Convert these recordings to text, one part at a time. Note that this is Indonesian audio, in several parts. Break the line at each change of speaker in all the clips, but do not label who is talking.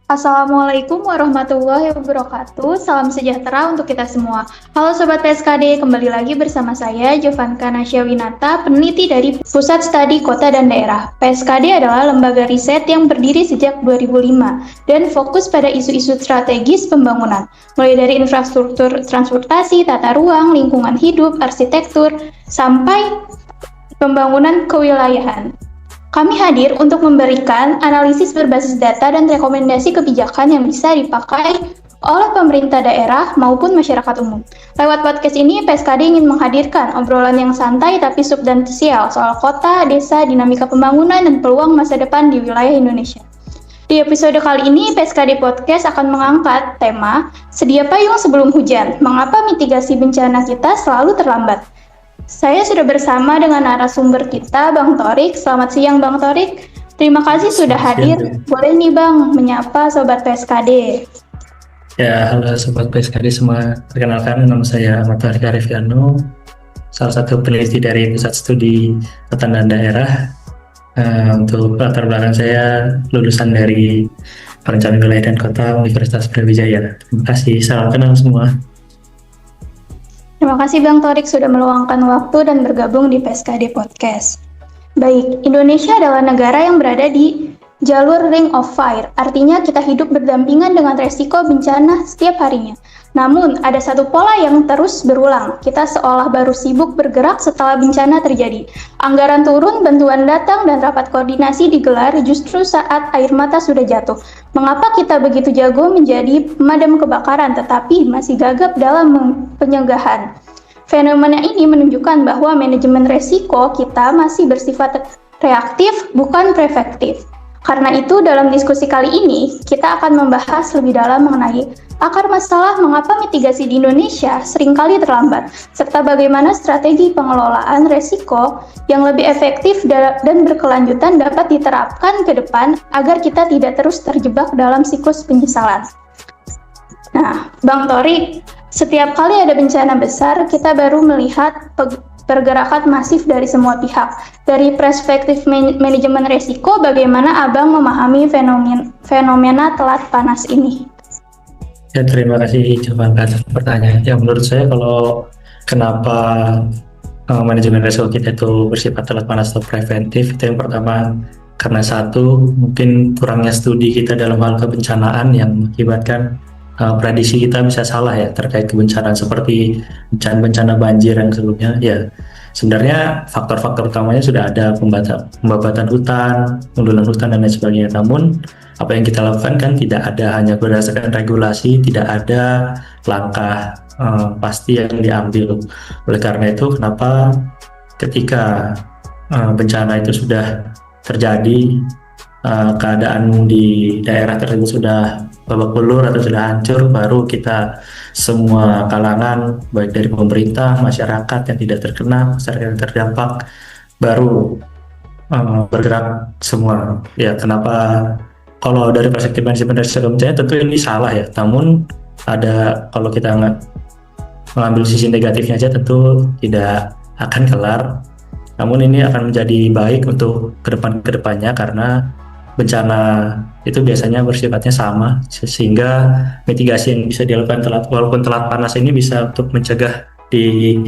Assalamualaikum warahmatullahi wabarakatuh. Salam sejahtera untuk kita semua. Halo Sobat PSKD, kembali lagi bersama saya Jovanka Nasyawinata, peneliti dari Pusat Studi Kota dan Daerah. PSKD adalah lembaga riset yang berdiri sejak 2005 dan fokus pada isu-isu strategis pembangunan, mulai dari infrastruktur transportasi, tata ruang, lingkungan hidup, arsitektur, sampai pembangunan kewilayahan. Kami hadir untuk memberikan analisis berbasis data dan rekomendasi kebijakan yang bisa dipakai oleh pemerintah daerah maupun masyarakat umum. Lewat podcast ini, PSKD ingin menghadirkan obrolan yang santai tapi substansial soal kota, desa, dinamika pembangunan, dan peluang masa depan di wilayah Indonesia. Di episode kali ini, PSKD Podcast akan mengangkat tema Sedia Payung Sebelum Hujan, Mengapa Mitigasi Bencana Kita Selalu Terlambat. Saya sudah bersama dengan narasumber kita, Bang Torik. Selamat siang, Bang Torik. Terima kasih sudah hadir. Boleh nih, Bang, menyapa Sobat PSKD.
Ya, halo Sobat PSKD semua. Perkenalkan, nama saya Ahmad Torik Arifiano, salah satu peneliti dari Pusat Studi Kota dan Daerah. Untuk latar belakang saya, lulusan dari Perencanaan Wilayah dan Kota Universitas Brawijaya. Terima kasih, salam kenal semua.
Terima kasih Bang Torik sudah meluangkan waktu dan bergabung di PSKD Podcast. Baik, Indonesia adalah negara yang berada di jalur Ring of Fire, artinya kita hidup berdampingan dengan resiko bencana setiap harinya. Namun, ada satu pola yang terus berulang. Kita seolah baru sibuk bergerak setelah bencana terjadi. Anggaran turun, bantuan datang, dan rapat koordinasi digelar justru saat air mata sudah jatuh. Mengapa kita begitu jago menjadi pemadam kebakaran tetapi masih gagap dalam pencegahan? Fenomena ini menunjukkan bahwa manajemen resiko kita masih bersifat reaktif, bukan preventif. Karena itu, dalam diskusi kali ini, kita akan membahas lebih dalam mengenai akar masalah mengapa mitigasi di Indonesia seringkali terlambat, serta bagaimana strategi pengelolaan resiko yang lebih efektif dan berkelanjutan dapat diterapkan ke depan agar kita tidak terus terjebak dalam siklus penyesalan. Nah, Bang Torik, setiap kali ada bencana besar, kita baru melihat pergerakan masif dari semua pihak. Dari perspektif manajemen resiko, bagaimana Abang memahami fenomena telat panas ini?
Ya, terima kasih Jovanka atas pertanyaan. Ya, menurut saya kalau kenapa manajemen resiko kita itu bersifat telat panas atau preventif, itu yang pertama karena satu, mungkin kurangnya studi kita dalam hal kebencanaan yang mengakibatkan prediksi kita bisa salah ya terkait kebencanaan seperti bencana banjir yang sebelumnya. Ya, sebenarnya faktor-faktor utamanya sudah ada pembabatan hutan, pendudukan hutan dan lain sebagainya. Namun apa yang kita lakukan kan tidak ada hanya berdasarkan regulasi, tidak ada langkah pasti yang diambil. Oleh karena itu, kenapa ketika bencana itu sudah terjadi, keadaan di daerah tersebut sudah babak belur atau sudah hancur, baru kita semua kalangan, baik dari pemerintah, masyarakat yang tidak terkena, masyarakat yang terdampak, baru bergerak semua. Ya, kenapa? Kalau dari perspektif manajemen resiko bencana tentu ini salah ya. Namun kalau kita mengambil sisi negatifnya aja tentu tidak akan kelar. Namun ini akan menjadi baik untuk kedepannya karena bencana itu biasanya bersifatnya sama, sehingga mitigasi yang bisa dilakukan walaupun telat panas ini bisa untuk mencegah di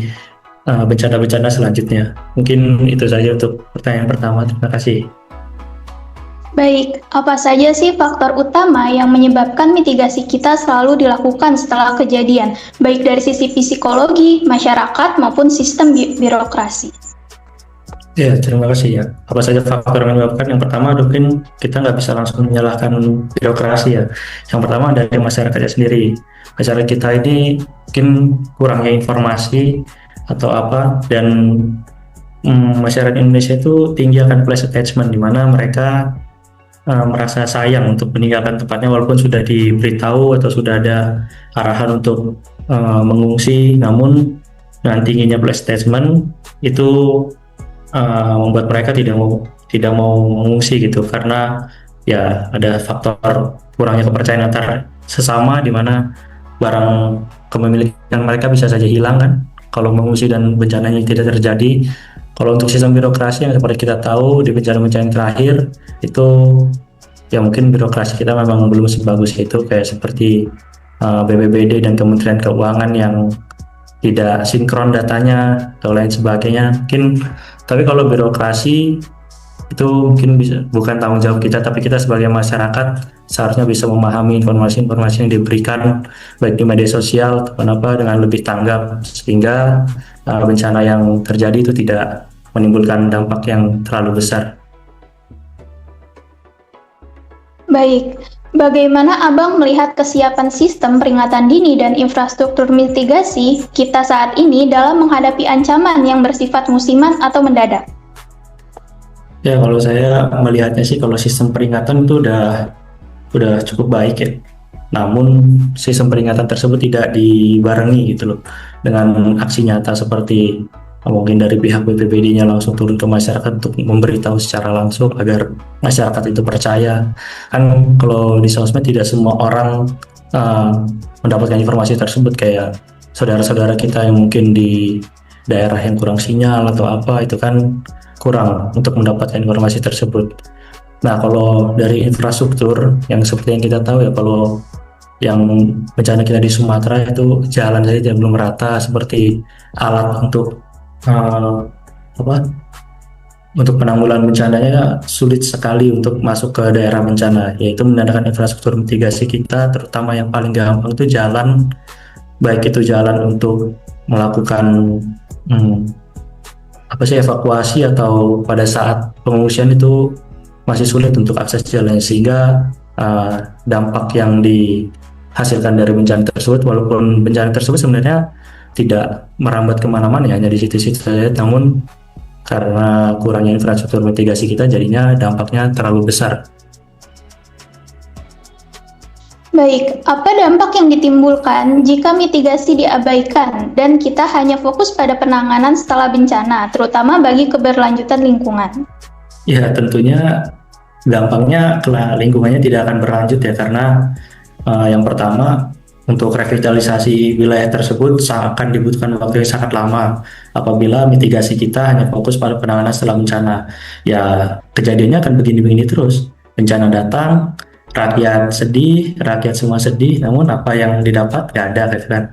bencana-bencana selanjutnya. Mungkin itu saja untuk pertanyaan pertama. Terima kasih.
Baik, apa saja sih faktor utama yang menyebabkan mitigasi kita selalu dilakukan setelah kejadian, baik dari sisi psikologi, masyarakat, maupun sistem birokrasi?
Ya, terima kasih ya. Apa saja faktor yang menyebabkan? Yang pertama, mungkin kita nggak bisa langsung menyalahkan birokrasi ya. Yang pertama dari masyarakatnya sendiri. Masyarakat kita ini mungkin kurangnya informasi atau apa, dan masyarakat Indonesia itu tinggi akan place attachment, di mana mereka merasa sayang untuk meninggalkan tempatnya walaupun sudah diberitahu atau sudah ada arahan untuk mengungsi. Namun dengan tingginya place attachment itu membuat mereka tidak mau mengungsi gitu, karena ya ada faktor kurangnya kepercayaan antar sesama, di mana barang kepemilikan mereka bisa saja hilang kan kalau mengungsi dan bencananya tidak terjadi. Kalau untuk sistem birokrasi yang seperti kita tahu di bencana-bencana yang terakhir itu ya mungkin birokrasi kita memang belum sebagus itu, kayak seperti BPBD dan Kementerian Keuangan yang tidak sinkron datanya atau lain sebagainya mungkin. Tapi kalau birokrasi itu mungkin bisa bukan tanggung jawab kita, tapi kita sebagai masyarakat seharusnya bisa memahami informasi-informasi yang diberikan baik di media sosial ataupun apa dengan lebih tanggap, sehingga bencana yang terjadi itu tidak menimbulkan dampak yang terlalu besar.
Baik, bagaimana Abang melihat kesiapan sistem peringatan dini dan infrastruktur mitigasi kita saat ini dalam menghadapi ancaman yang bersifat musiman atau mendadak?
Ya, kalau saya melihatnya sih, kalau sistem peringatan itu udah cukup baik ya. Namun sistem peringatan tersebut tidak dibarengi gitu loh dengan aksi nyata, seperti mungkin dari pihak BPBD-nya langsung turun ke masyarakat untuk memberitahu secara langsung agar masyarakat itu percaya. Kan kalau di sosmed tidak semua orang uh, mendapatkan informasi tersebut, kayak saudara-saudara kita yang mungkin di daerah yang kurang sinyal atau apa, itu kan kurang untuk mendapatkan informasi tersebut. Nah, kalau dari infrastruktur yang seperti yang kita tahu ya, kalau yang bencana kita di Sumatera itu jalan saja belum rata, seperti alat untuk uh, apa untuk penanggulangan bencananya sulit sekali untuk masuk ke daerah bencana, yaitu menandakan infrastruktur mitigasi kita, terutama yang paling gampang itu jalan, baik itu jalan untuk melakukan evakuasi atau pada saat pengungsian itu masih sulit untuk akses jalannya, sehingga dampak yang dihasilkan dari bencana tersebut, walaupun bencana tersebut sebenarnya tidak merambat kemana-mana, hanya di situ-situ saja, namun karena kurangnya infrastruktur mitigasi kita jadinya dampaknya terlalu besar.
Baik, apa dampak yang ditimbulkan jika mitigasi diabaikan dan kita hanya fokus pada penanganan setelah bencana, terutama bagi keberlanjutan lingkungan?
Ya, tentunya dampaknya ke lingkungannya tidak akan berlanjut ya, karena yang pertama, untuk revitalisasi wilayah tersebut akan dibutuhkan waktu yang sangat lama apabila mitigasi kita hanya fokus pada penanganan setelah bencana. Ya, kejadiannya akan begini-begini terus. Bencana datang, rakyat sedih, rakyat semua sedih, namun apa yang didapat nggak ada kan.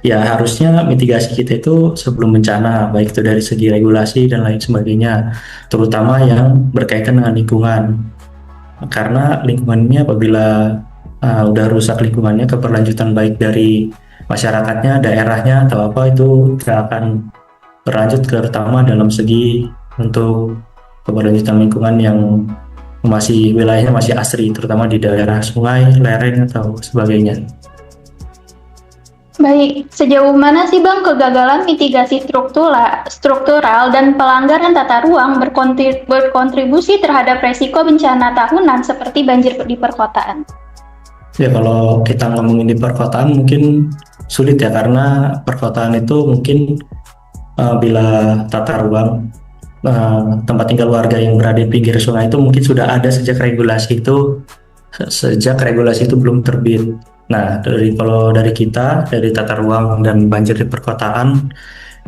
Ya, harusnya mitigasi kita itu sebelum bencana, baik itu dari segi regulasi dan lain sebagainya, terutama yang berkaitan dengan lingkungan. Karena lingkungannya apabila udah rusak lingkungannya, keberlanjutan baik dari masyarakatnya, daerahnya atau apa itu tidak akan berlanjut, terutama dalam segi untuk keberlanjutan lingkungan yang wilayahnya masih asri, terutama di daerah sungai, lereng atau sebagainya.
Baik, sejauh mana sih Bang kegagalan mitigasi struktural dan pelanggaran tata ruang berkontribusi terhadap resiko bencana tahunan seperti banjir di perkotaan?
Ya, kalau kita ngomongin di perkotaan mungkin sulit ya, karena perkotaan itu mungkin bila tata ruang tempat tinggal warga yang berada di pinggir sungai itu mungkin sudah ada sejak regulasi itu belum terbit. Nah, kalau dari kita, dari tata ruang dan banjir di perkotaan,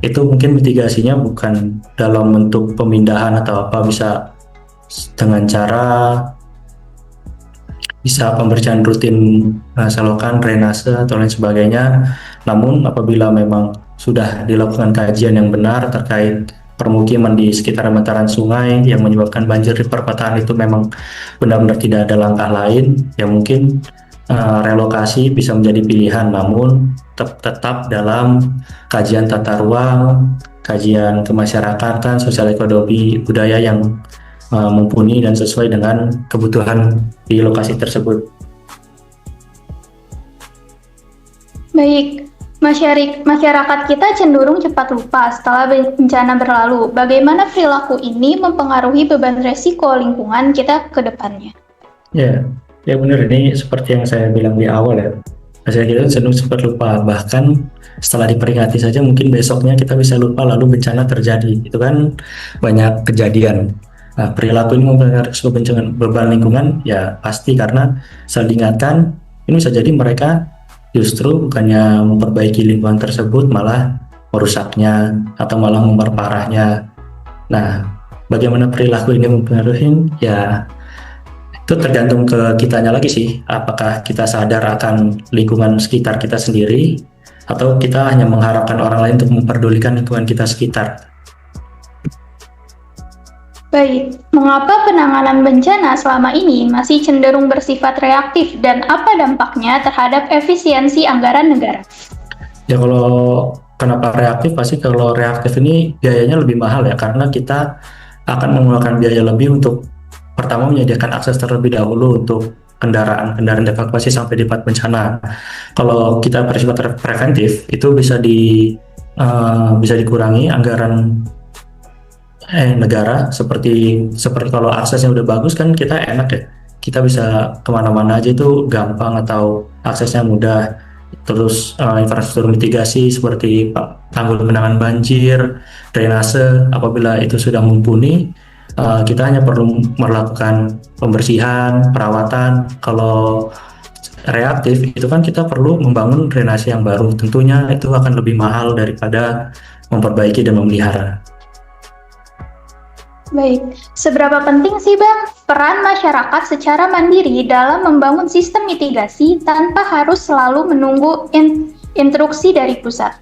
itu mungkin mitigasinya bukan dalam bentuk pemindahan atau apa, dengan cara bisa pembersihan rutin selokan, drainase atau lain sebagainya. Namun apabila memang sudah dilakukan kajian yang benar terkait permukiman di sekitar bantaran sungai yang menyebabkan banjir di perkotaan, itu memang benar-benar tidak ada langkah lain, ya mungkin relokasi bisa menjadi pilihan, namun tetap dalam kajian tata ruang, kajian kemasyarakatan, sosial ekonomi, budaya yang mumpuni dan sesuai dengan kebutuhan di lokasi tersebut.
Baik, masyarakat kita cenderung cepat lupa setelah bencana berlalu. Bagaimana perilaku ini mempengaruhi beban resiko lingkungan kita ke depannya?
Ya benar, ini seperti yang saya bilang di awal ya. Masyarakat kita cenderung cepat lupa, bahkan setelah diperingati saja mungkin besoknya kita bisa lupa lalu bencana terjadi. Itu kan banyak kejadian. Nah, perilaku ini mempengaruhi beban lingkungan ya pasti, karena selalu diingatkan ini bisa jadi mereka justru bukannya memperbaiki lingkungan tersebut, malah merusaknya atau malah memperparahnya. Nah, bagaimana perilaku ini mempengaruhi? Ya Itu tergantung ke kitanya lagi sih, apakah kita sadar akan lingkungan sekitar kita sendiri, atau kita hanya mengharapkan orang lain untuk memperdulikan lingkungan kita sekitar.
Baik, mengapa penanganan bencana selama ini masih cenderung bersifat reaktif dan apa dampaknya terhadap efisiensi anggaran negara?
Ya kalau kenapa reaktif, pasti kalau reaktif ini biayanya lebih mahal ya, karena kita akan mengeluarkan biaya lebih untuk pertama menyediakan akses terlebih dahulu untuk kendaraan evakuasi sampai di tempat bencana. Kalau kita bersifat preventif, itu bisa dikurangi anggaran negara, seperti kalau aksesnya udah bagus kan kita enak ya, kita bisa kemana-mana aja itu gampang atau aksesnya mudah. Terus infrastruktur mitigasi seperti tanggul penanganan banjir, drainase, apabila itu sudah mumpuni, kita hanya perlu melakukan pembersihan, perawatan. Kalau reaktif itu kan kita perlu membangun drainase yang baru, tentunya itu akan lebih mahal daripada memperbaiki dan memelihara.
Baik, seberapa penting sih Bang peran masyarakat secara mandiri dalam membangun sistem mitigasi tanpa harus selalu menunggu instruksi dari pusat?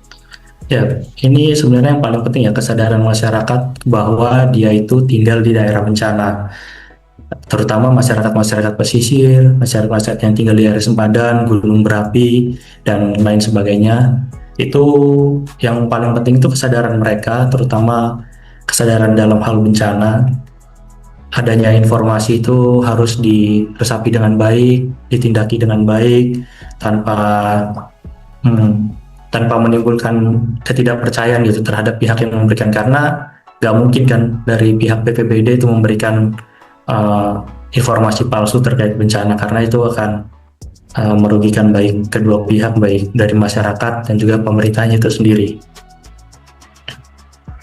Ya, ini sebenarnya yang paling penting ya, kesadaran masyarakat bahwa dia itu tinggal di daerah bencana, terutama masyarakat-masyarakat pesisir, masyarakat-masyarakat yang tinggal di area sempadan, gunung berapi, dan lain sebagainya. Itu yang paling penting itu kesadaran mereka, terutama kesadaran dalam hal bencana. Adanya informasi itu harus diresapi dengan baik, ditindaki dengan baik, tanpa tanpa menimbulkan ketidakpercayaan gitu terhadap pihak yang memberikan, karena nggak mungkin kan dari pihak BPBD itu memberikan informasi palsu terkait bencana, karena itu akan merugikan baik kedua pihak, baik dari masyarakat dan juga pemerintahnya itu sendiri.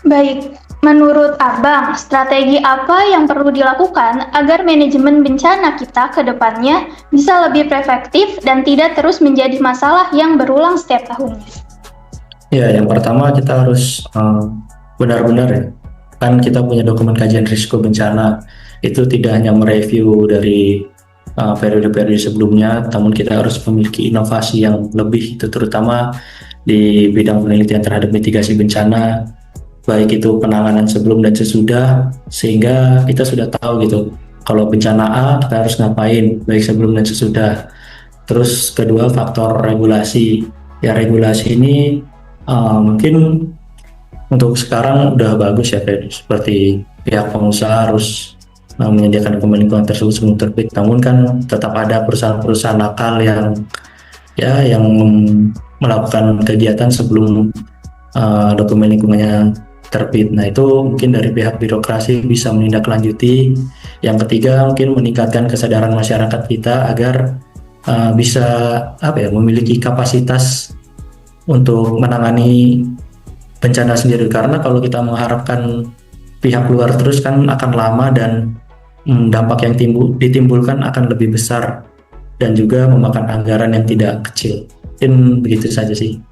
Baik, menurut Abang, strategi apa yang perlu dilakukan agar manajemen bencana kita ke depannya bisa lebih efektif dan tidak terus menjadi masalah yang berulang setiap tahunnya?
Ya, yang pertama kita harus benar-benar ya, kan kita punya dokumen kajian risiko bencana, itu tidak hanya mereview dari periode-periode sebelumnya, namun kita harus memiliki inovasi yang lebih, itu terutama di bidang penelitian terhadap mitigasi bencana, baik itu penanganan sebelum dan sesudah, sehingga kita sudah tahu gitu kalau bencana A kita harus ngapain baik sebelum dan sesudah. Terus kedua, faktor regulasi. Ya, regulasi ini mungkin untuk sekarang udah bagus ya, seperti pihak pengusaha harus menyediakan dokumen lingkungan tersebut sebelum terbit, namun kan tetap ada perusahaan-perusahaan nakal yang melakukan kegiatan sebelum dokumen lingkungannya terbit. Nah, itu mungkin dari pihak birokrasi bisa menindaklanjuti. Yang ketiga, mungkin meningkatkan kesadaran masyarakat kita agar bisa memiliki kapasitas untuk menangani bencana sendiri, karena kalau kita mengharapkan pihak luar terus kan akan lama dan dampak yang ditimbulkan akan lebih besar dan juga memakan anggaran yang tidak kecil. Mungkin begitu saja sih.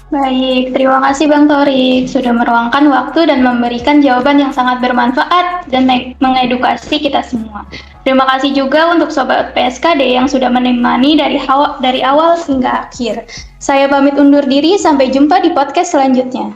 Baik, terima kasih Bang Torik sudah meluangkan waktu dan memberikan jawaban yang sangat bermanfaat dan mengedukasi kita semua. Terima kasih juga untuk Sobat PSKD yang sudah menemani dari awal hingga akhir. Saya pamit undur diri, sampai jumpa di podcast selanjutnya.